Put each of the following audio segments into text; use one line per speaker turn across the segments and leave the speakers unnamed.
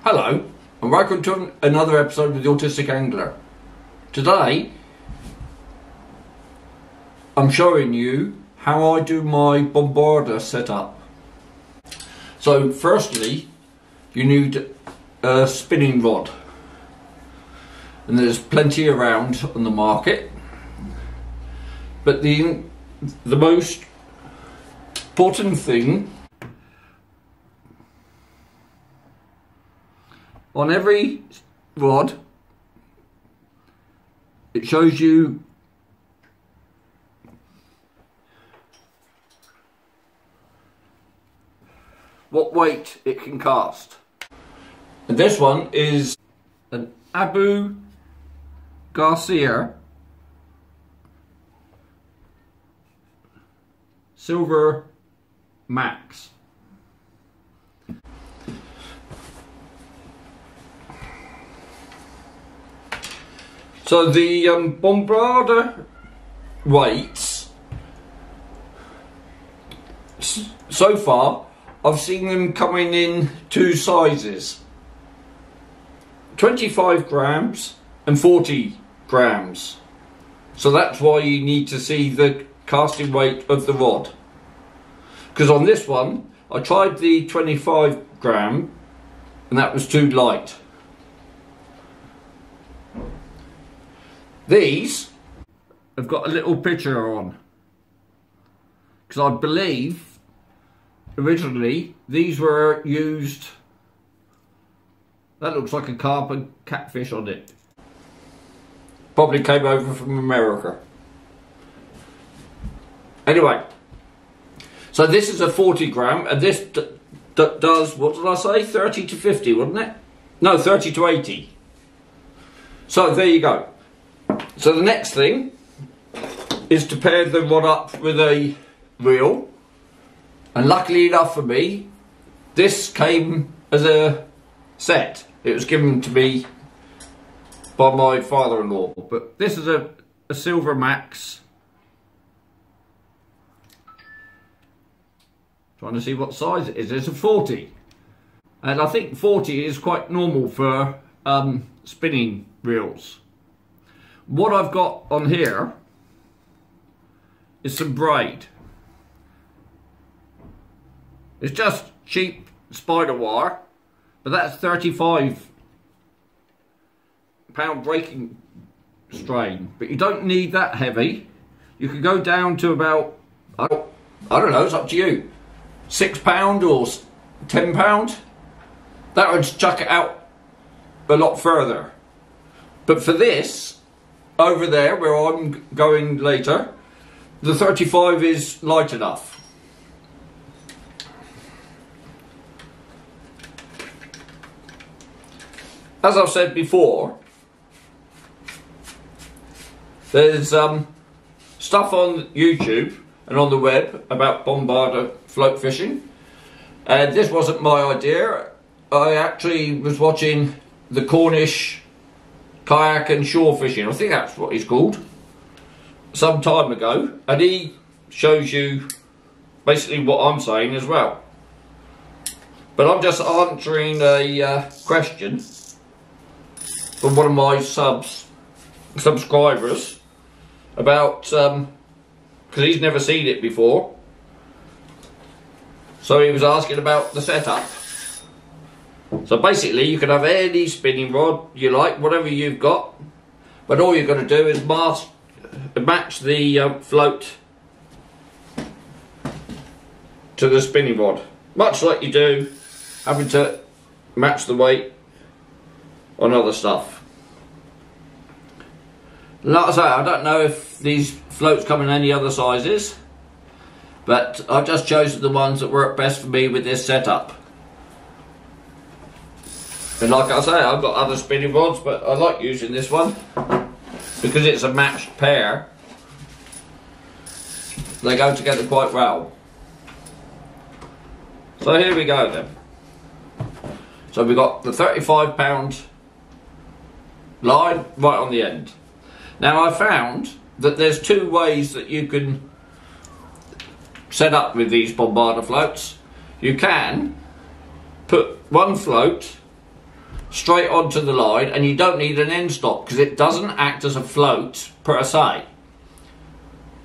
Hello, and welcome to another episode of the Autistic Angler. Today, I'm showing you how I do my Bombarda setup. So, firstly, you need a spinning rod, and there's plenty around on the market. But the most important thing, on every rod, it shows you what weight it can cast. And this one is an Abu Garcia Silver Max. So the Bombarda weights, so far I've seen them coming in two sizes, 25 grams and 40 grams. So that's why you need to see the casting weight of the rod. Because on this one, I tried the 25 gram and that was too light. These have got a little picture on, because I believe originally these were used. That looks like a carp and catfish on it. Probably came over from America. Anyway, so this is a 40 gram, and this does, what did I say, 30 to 50, wasn't it? No, 30 to 80. So there you go. So the next thing is to pair the rod up with a reel, and luckily enough for me, this came as a set. It was given to me by my father-in-law, but this is a Silver Max. Trying to see what size it is. It's a 40, and I think 40 is quite normal for spinning reels. What I've got on here is some braid. It's just cheap spider wire, but that's 35 pound breaking strain. But you don't need that heavy. You can go down to about, I don't know, it's up to you, £6 or £10. That would chuck it out a lot further. But for this, over there where I'm going later, the 35 is light enough. As I've said before, there's stuff on YouTube and on the web about Bombarda float fishing, and this wasn't my idea. I actually was watching the Cornish kayak and shore fishing, I think that's what he's called, some time ago, and he shows you basically what I'm saying as well. But I'm just answering a question from one of my subscribers about, because he's never seen it before, so he was asking about the setup. So basically you can have any spinning rod you like, whatever you've got, but all you've got to do is match the float to the spinning rod, much like you do having to match the weight on other stuff. Like I say, I don't know if these floats come in any other sizes, but I've just chosen the ones that work best for me with this setup. And like I say, I've got other spinning rods, but I like using this one because it's a matched pair. They go together quite well. So here we go then. So we've got the 35 pound line right on the end. Now I found that there's two ways that you can set up with these Bombarda floats. You can put one float straight onto the line, and you don't need an end stop because it doesn't act as a float per se.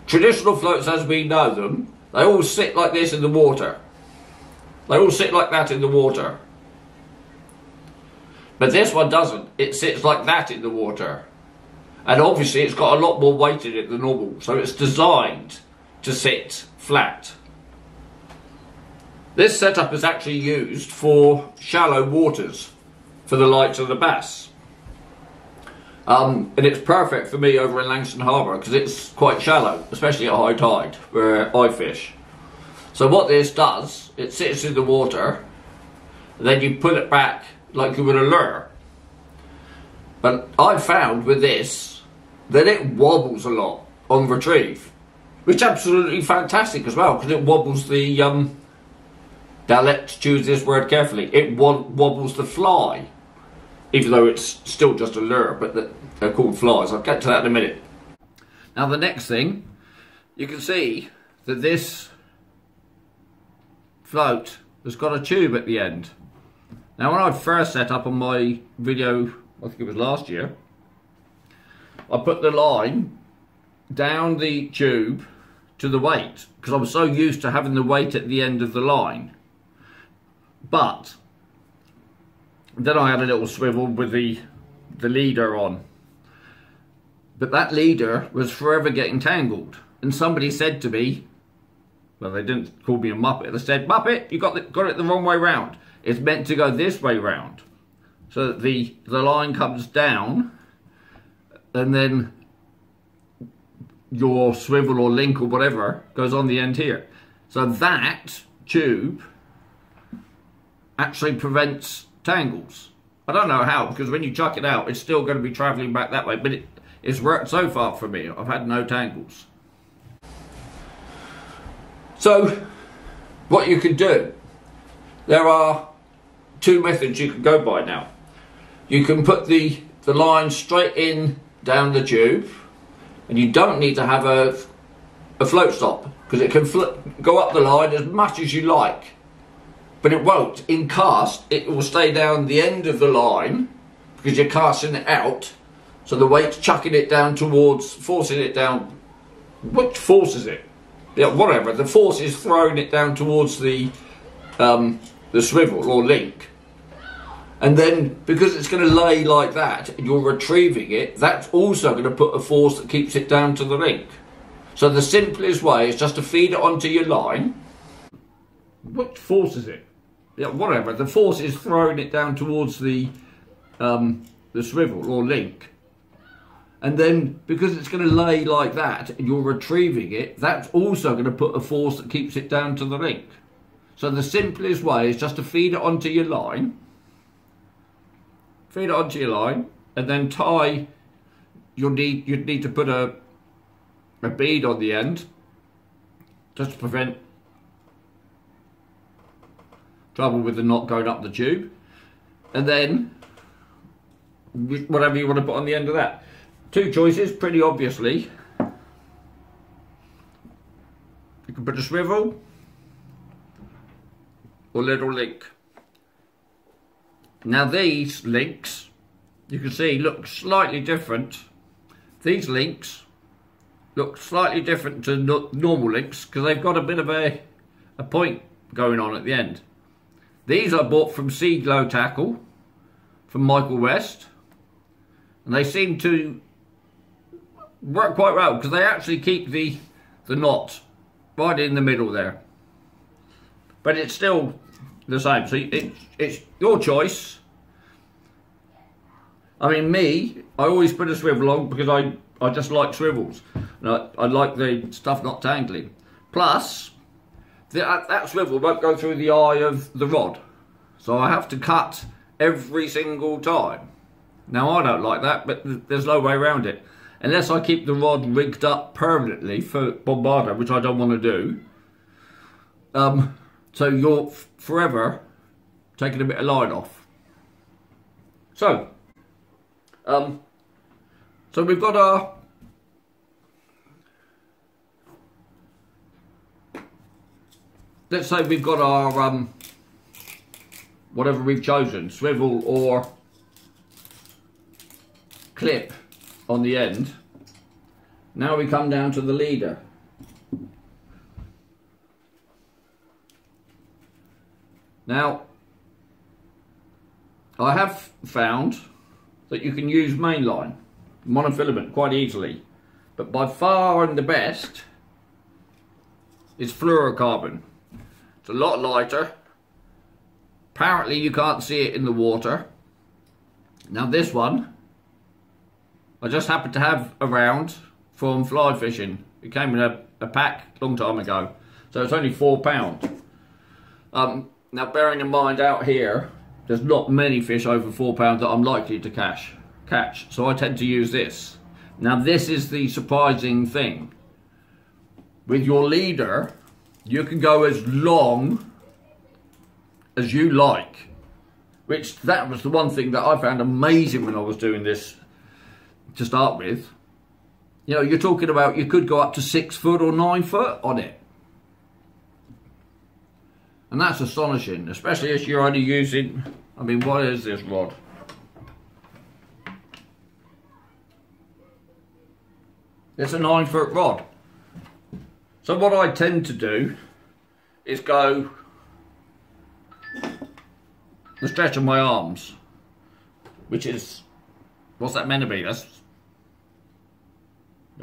Traditional floats as we know them, they all sit like this in the water. They all sit like that in the water. But this one doesn't. It sits like that in the water. And obviously it's got a lot more weight in it than normal, so it's designed to sit flat. This setup is actually used for shallow waters, for the likes of the bass. And it's perfect for me over in Langston Harbour because it's quite shallow, especially at high tide, where I fish. So what this does, it sits in the water, and then you pull it back like you would a lure. But I've found with this that it wobbles a lot on retrieve, which is absolutely fantastic as well because it wobbles the now let's choose this word carefully. It wobbles the fly, even though it's still just a lure, but they're called flies. I'll get to that in a minute. Now the next thing, you can see that this float has got a tube at the end. Now when I first set up on my video, I think it was last year, I put the line down the tube to the weight because I was so used to having the weight at the end of the line. But then I had a little swivel with the leader on. But that leader was forever getting tangled. And somebody said to me, well, they didn't call me a muppet, they said, "Muppet, you got it the wrong way round. It's meant to go this way round. So that the line comes down and then your swivel or link or whatever goes on the end here." So that tube actually prevents tangles. I don't know how, because when you chuck it out, it's still going to be travelling back that way, but it's worked so far for me. I've had no tangles. So, what you can do, there are two methods you can go by now. You can put the line straight in down the tube, and you don't need to have a float stop, because it can go up the line as much as you like. But it won't. In cast, it will stay down the end of the line because you're casting it out. So the weight's chucking it down towards, forcing it down. What forces it? Yeah, whatever. The force is throwing it down towards the swivel or link. And then, because it's going to lay like that, and you're retrieving it, that's also going to put a force that keeps it down to the link. So the simplest way is just to feed it onto your line. What forces it? Yeah, whatever. The force is throwing it down towards the swivel or link. And then, because it's going to lay like that, and you're retrieving it, that's also going to put a force that keeps it down to the link. So the simplest way is just to feed it onto your line. Feed it onto your line, and then tie. You'd need to put a bead on the end, just to prevent trouble with the knot going up the tube, and then whatever you want to put on the end of that. Two choices, pretty obviously. You can put a swivel or little link. Now these links, you can see, look slightly different. These links look slightly different to normal links because they've got a bit of a point going on at the end. These I bought from Sea Glow Tackle, from Michael West, and they seem to work quite well because they actually keep the knot right in the middle there. But it's still the same, so it's your choice. I mean, me, I always put a swivel on because I just like swivels. And I like the stuff not tangling. Plus, that swivel won't go through the eye of the rod, so I have to cut every single time. Now I don't like that, but there's no way around it. Unless I keep the rod rigged up permanently for Bombarda, which I don't want to do. So you're forever taking a bit of line off. So we've got our let's say we've got our whatever we've chosen, swivel or clip on the end. Now we come down to the leader. Now, I have found that you can use mainline monofilament quite easily, but by far and the best is fluorocarbon. It's a lot lighter. Apparently you can't see it in the water. Now this one I just happened to have around from fly fishing. It came in a pack a long time ago, so it's only £4. Now bearing in mind out here there's not many fish over £4 that I'm likely to catch, so I tend to use this. Now this is the surprising thing. With your leader you can go as long as you like, which that was the one thing that I found amazing when I was doing this to start with. You know, you're talking about you could go up to 6 foot or 9 foot on it. And that's astonishing, especially if you're only using, I mean, what is this rod? It's a 9 foot rod. So what I tend to do is go the stretch of my arms, which is, what's that meant to be? That's,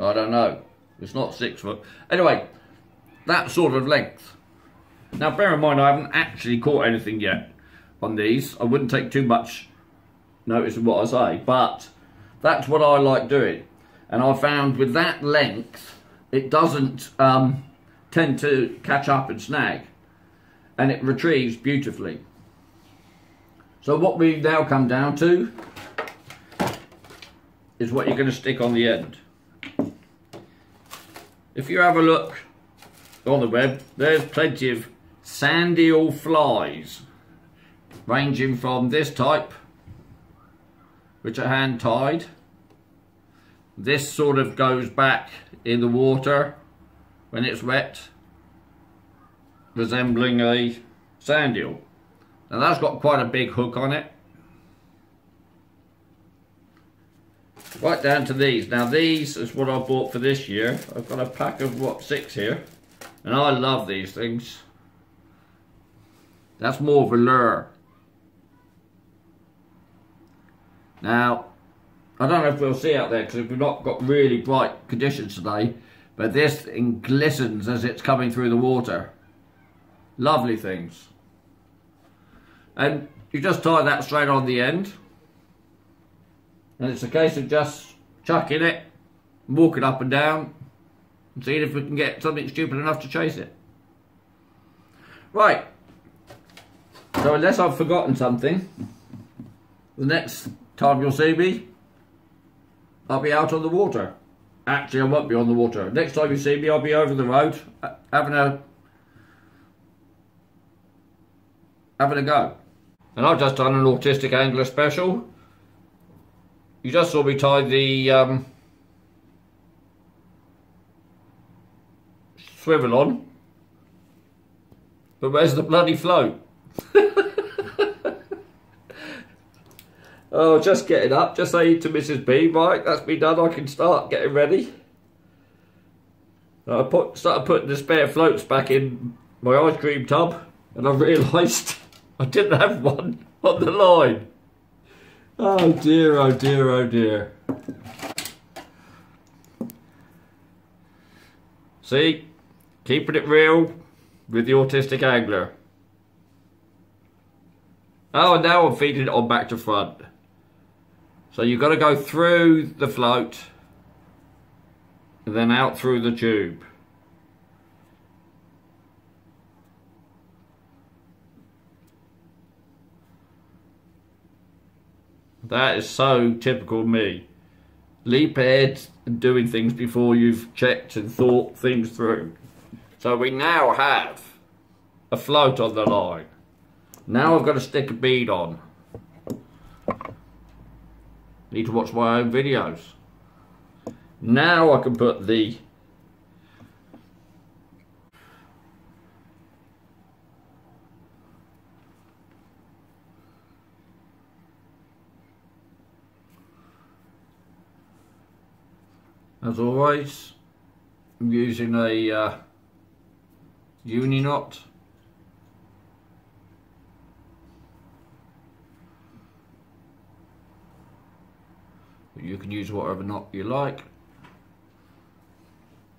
I don't know. It's not 6 foot. Anyway, that sort of length. Now bear in mind I haven't actually caught anything yet on these. I wouldn't take too much notice of what I say, but that's what I like doing. And I found with that length, it doesn't tend to catch up and snag, and it retrieves beautifully. So what we now come down to is what you're going to stick on the end. If you have a look on the web, there's plenty of sand eel flies, ranging from this type, which are hand tied. This sort of goes back in the water when it's wet, resembling a sand eel. Now that's got quite a big hook on it. Right down to these. Now these is what I bought for this year. I've got a pack of, what, 6 here. And I love these things. That's more of a lure. Now, I don't know if we'll see out there because we've not got really bright conditions today, but this thing glistens as it's coming through the water. Lovely things. And you just tie that straight on the end, and it's a case of just chucking it, walking up and down, and seeing if we can get something stupid enough to chase it. Right, so unless I've forgotten something, the next time you'll see me, I'll be out on the water. Actually, I won't be on the water. Next time you see me, I'll be over the road, having a go. And I've just done an Autistic Angler special. You just saw me tie the swivel on. But where's the bloody float? Oh, just getting up. Just saying to Mrs. B, right, that's me done. I can start getting ready. I started putting the spare floats back in my ice cream tub, and I realised I didn't have one on the line. Oh dear, oh dear, oh dear. See, keeping it real with the Autistic Angler. Oh, and now I'm feeding it on back to front. So you've got to go through the float and then out through the tube. That is so typical me. Leap ahead and doing things before you've checked and thought things through. So we now have a float on the line. Now I've got to stick a bead on. Need to watch my own videos. Now I can put the As always, I'm using a uni knot. You can use whatever knot you like.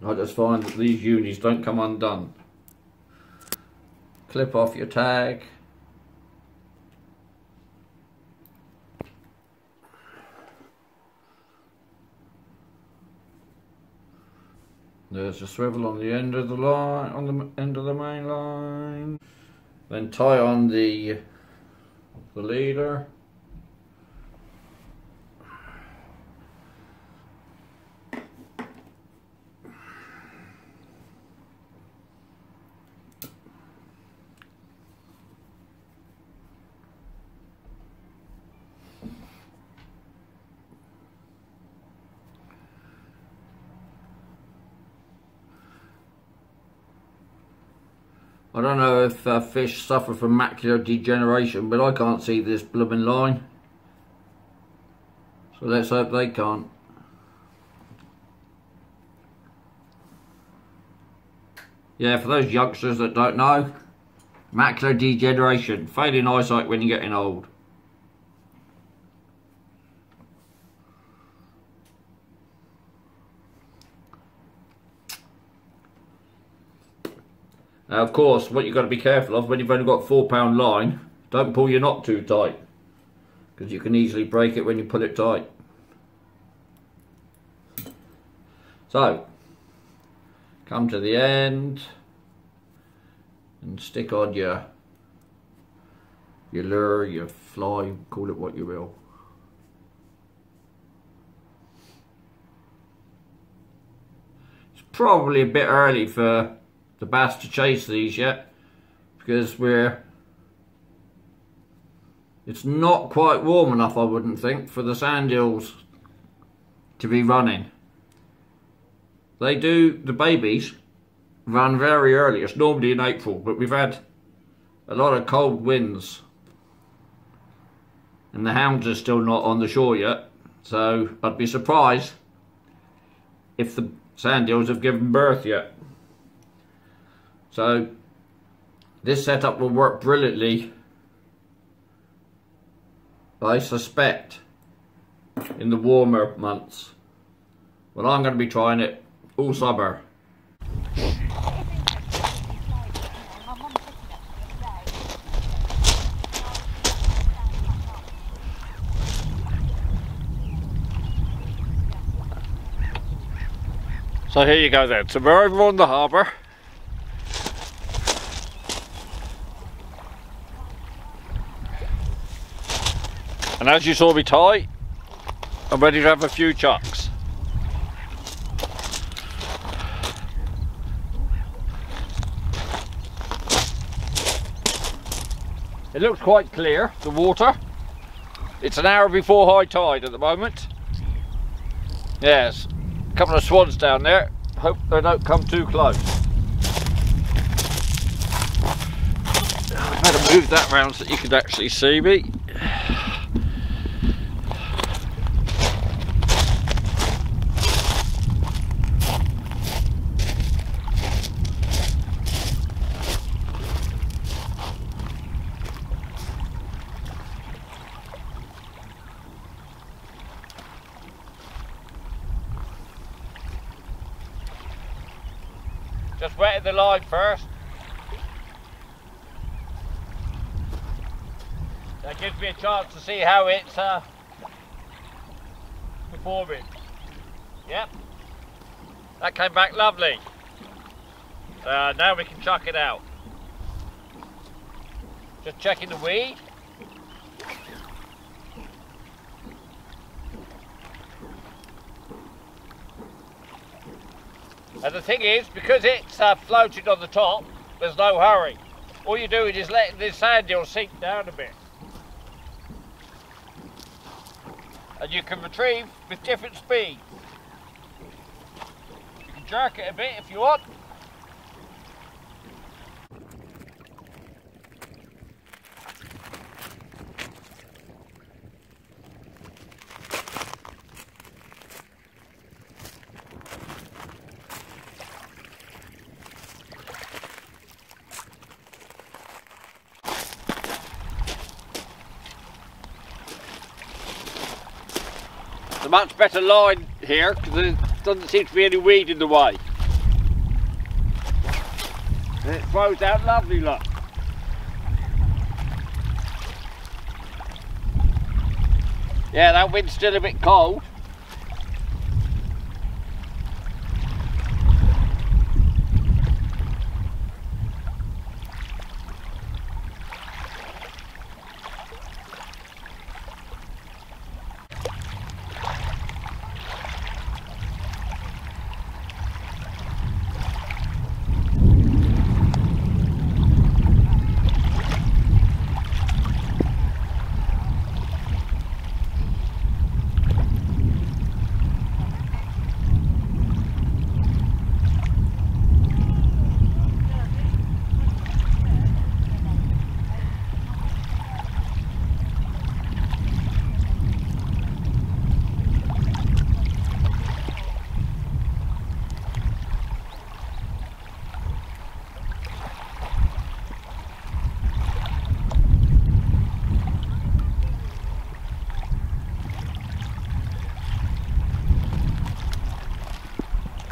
I just find that these unis don't come undone. Clip off your tag. There's a swivel on the end of the line, on the end of the main line. Then tie on the leader. I don't know if fish suffer from macular degeneration, but I can't see this blooming line. So let's hope they can't. Yeah, for those youngsters that don't know, macular degeneration, failing eyesight when you're getting old. Now, of course, what you've got to be careful of when you've only got a 4-pound line, don't pull your knot too tight, because you can easily break it when you pull it tight. So, come to the end and stick on your lure, your fly, call it what you will. It's probably a bit early for the bass to chase these yet, because it's not quite warm enough, I wouldn't think, for the sand eels to be running. They do, the babies run very early. It's normally in April, but we've had a lot of cold winds and the hounds are still not on the shore yet, so I'd be surprised if the sand eels have given birth yet. So this setup will work brilliantly, I suspect, in the warmer months. Well, I'm going to be trying it all summer. So here you go then. So we're over on the harbour. And as you saw me tie, I'm ready to have a few chucks. It looks quite clear, the water. It's an hour before high tide at the moment. Yes, a couple of swans down there. Hope they don't come too close. I better move that round so you can actually see me. Just wetting the line first. That gives me a chance to see how it's performing. Yep, that came back lovely. Now we can chuck it out. Just checking the weed. And the thing is, because it's floated on the top, there's no hurry. All you're doing is letting this sand eel sink down a bit. And you can retrieve with different speeds. You can jerk it a bit if you want. a much better line here because there doesn't seem to be any weed in the way. And it throws out lovely, look. Yeah, that wind's still a bit cold.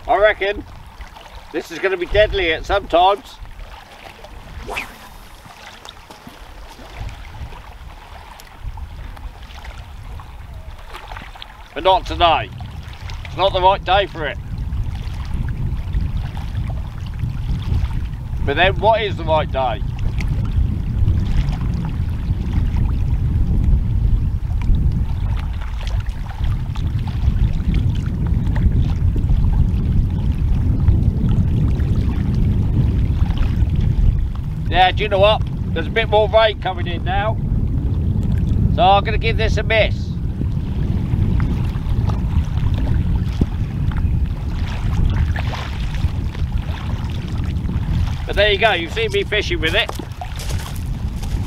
I reckon this is going to be deadly at some times. But not today. It's not the right day for it. But then what is the right day? Yeah, do you know what? There's a bit more rain coming in now. So I'm going to give this a miss. But there you go, you've seen me fishing with it.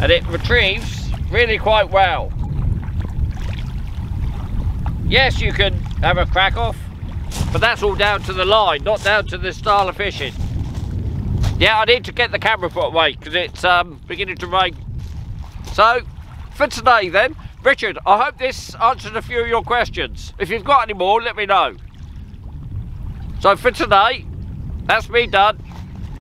And it retrieves really quite well. Yes, you can have a crack off, but that's all down to the line, not down to the style of fishing. Yeah, I need to get the camera put away because it's beginning to rain. So, for today then, Richard, I hope this answered a few of your questions. If you've got any more, let me know. So for today, that's me done.